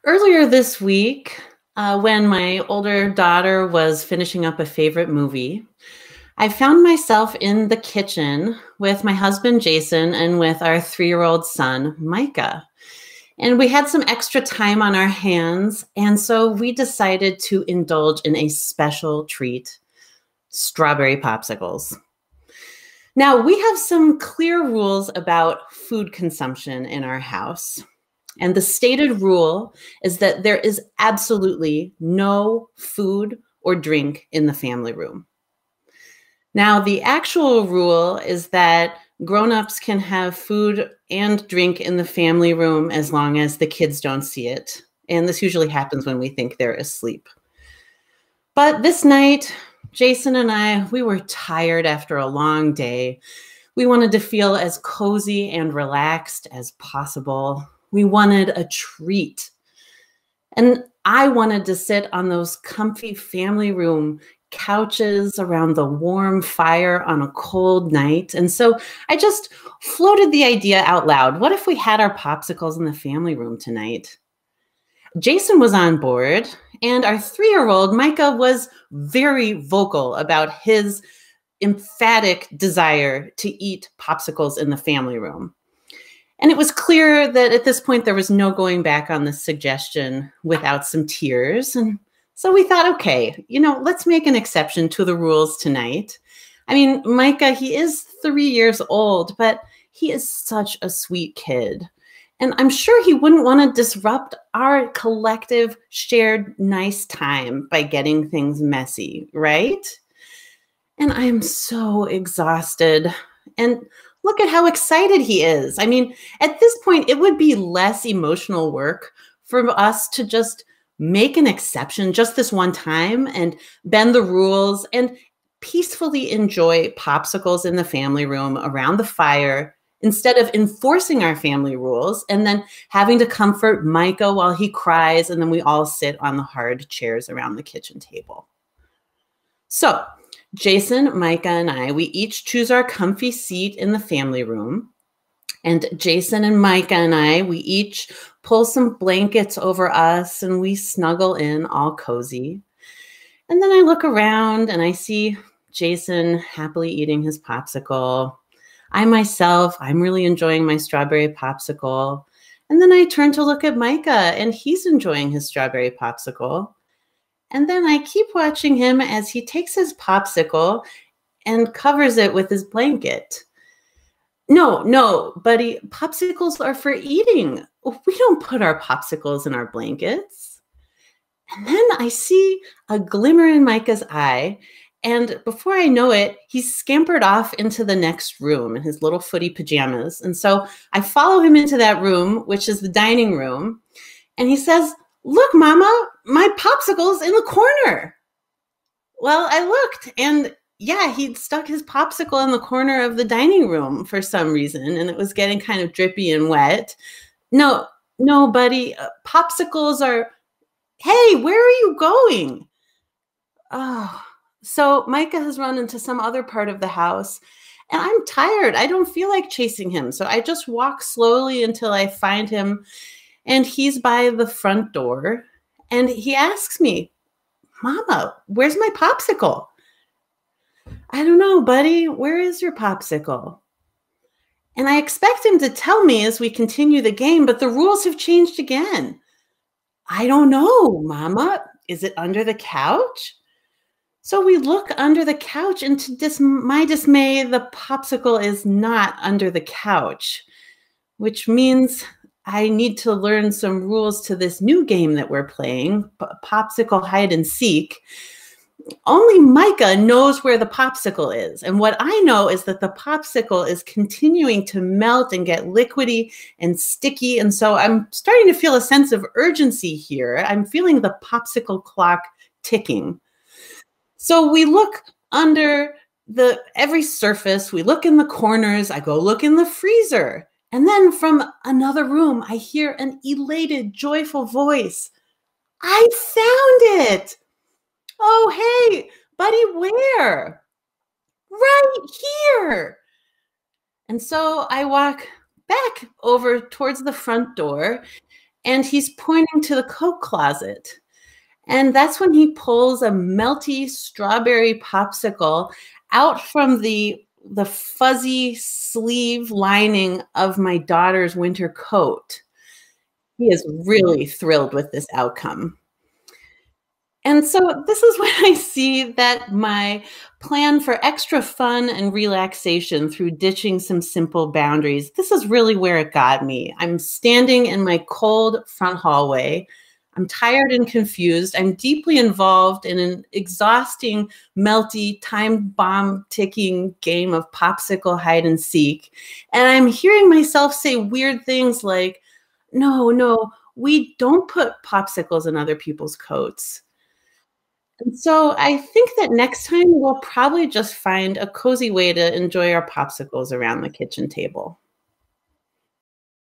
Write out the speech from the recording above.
Earlier this week, when my older daughter was finishing up a favorite movie, I found myself in the kitchen with my husband, Jason, and with our 3-year-old son, Micah. And we had some extra time on our hands, and so we decided to indulge in a special treat, strawberry popsicles. Now, we have some clear rules about food consumption in our house. And the stated rule is that there is absolutely no food or drink in the family room. Now, the actual rule is that grown-ups can have food and drink in the family room as long as the kids don't see it. And this usually happens when we think they're asleep. But this night, Jason and I, we were tired after a long day. We wanted to feel as cozy and relaxed as possible. We wanted a treat. And I wanted to sit on those comfy family room couches around the warm fire on a cold night. And so I just floated the idea out loud. What if we had our popsicles in the family room tonight? Jason was on board, and our 3-year-old Micah was very vocal about his emphatic desire to eat popsicles in the family room. And it was clear that at this point, there was no going back on this suggestion without some tears. And so we thought, okay, let's make an exception to the rules tonight. I mean, Micah, he is 3 years old, but he is such a sweet kid. And I'm sure he wouldn't want to disrupt our collective shared nice time by getting things messy, right? And I am so exhausted. And look at how excited he is. I mean, at this point, it would be less emotional work for us to just make an exception just this one time and bend the rules and peacefully enjoy popsicles in the family room around the fire instead of enforcing our family rules and then having to comfort Micah while he cries, and then we all sit on the hard chairs around the kitchen table. So Jason, Micah, and I, we each choose our comfy seat in the family room. And Jason and Micah and I, we each pull some blankets over us and we snuggle in all cozy. And then I look around and I see Jason happily eating his popsicle. I myself, I'm really enjoying my strawberry popsicle. And then I turn to look at Micah and he's enjoying his strawberry popsicle. And then I keep watching him as he takes his popsicle and covers it with his blanket. No, buddy, popsicles are for eating. We don't put our popsicles in our blankets. And then I see a glimmer in Micah's eye. And before I know it, he's scampered off into the next room in his little footy pajamas. And so I follow him into that room, which is the dining room. And he says, "Look, Mama, my popsicle's in the corner." Well, I looked and yeah, he'd stuck his popsicle in the corner of the dining room for some reason, and it was getting kind of drippy and wet. No, buddy, popsicles are, hey, where are you going? Oh, so Micah has run into some other part of the house, and I'm tired. I don't feel like chasing him. So I just walk slowly until I find him, and he's by the front door, and he asks me, "Mama, where's my popsicle?" "I don't know, buddy. Where is your popsicle?" And I expect him to tell me as we continue the game, but the rules have changed again. "I don't know, Mama. Is it under the couch?" So we look under the couch, and to my dismay, the popsicle is not under the couch, which means I need to learn some rules to this new game that we're playing, Popsicle Hide and Seek. Only Micah knows where the popsicle is. And what I know is that the popsicle is continuing to melt and get liquidy and sticky. And so I'm starting to feel a sense of urgency here. I'm feeling the popsicle clock ticking. So we look under every surface. We look in the corners. I go look in the freezer. And then from another room, I hear an elated, joyful voice. "I found it." "Oh, hey, buddy, where?" "Right here." And so I walk back over towards the front door, and he's pointing to the coat closet. And that's when he pulls a melty strawberry popsicle out from the fuzzy sleeve lining of my daughter's winter coat. He is really thrilled with this outcome. And so this is when I see that my plan for extra fun and relaxation through ditching some simple boundaries, this is really where it got me. I'm standing in my cold front hallway. I'm tired and confused. I'm deeply involved in an exhausting, melty, time bomb ticking game of popsicle hide and seek. And I'm hearing myself say weird things like, no, no, we don't put popsicles in other people's coats. And so I think that next time we'll probably just find a cozy way to enjoy our popsicles around the kitchen table.